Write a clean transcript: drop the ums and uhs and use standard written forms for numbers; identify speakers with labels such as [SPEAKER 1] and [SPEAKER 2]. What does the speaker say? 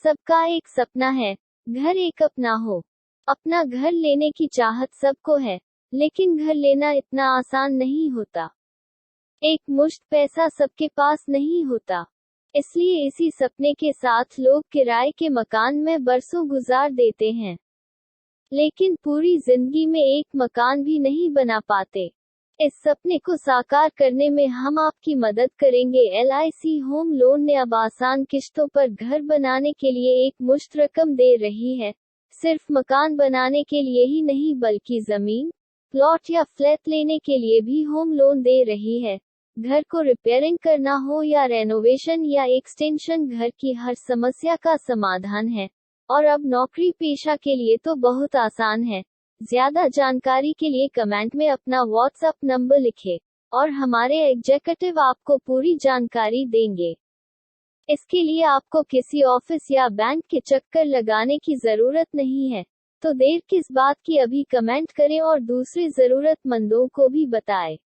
[SPEAKER 1] सबका एक सपना है, घर एक अपना हो। अपना घर लेने की चाहत सबको है, लेकिन घर लेना इतना आसान नहीं होता। एक मुश्त पैसा सबके पास नहीं होता। इसलिए इसी सपने के साथ लोग किराए के मकान में बरसों गुजार देते हैं, लेकिन पूरी जिंदगी में एक मकान भी नहीं बना पाते। इस सपने को साकार करने में हम आपकी मदद करेंगे। LIC होम लोन ने अब आसान किश्तों पर घर बनाने के लिए एक मुश्त रकम दे रही है। सिर्फ मकान बनाने के लिए ही नहीं, बल्कि जमीन, प्लॉट या फ्लैट लेने के लिए भी होम लोन दे रही है। घर को रिपेयरिंग करना हो या रेनोवेशन या एक्सटेंशन, घर की हर समस्या का समाधान है। और अब नौकरी पेशा के लिए तो बहुत आसान है। ज्यादा जानकारी के लिए कमेंट में अपना व्हाट्सएप नंबर लिखें और हमारे एग्जीक्यूटिव आपको पूरी जानकारी देंगे। इसके लिए आपको किसी ऑफिस या बैंक के चक्कर लगाने की जरूरत नहीं है। तो देर किस बात की, अभी कमेंट करें और दूसरे जरूरतमंदों को भी बताएं।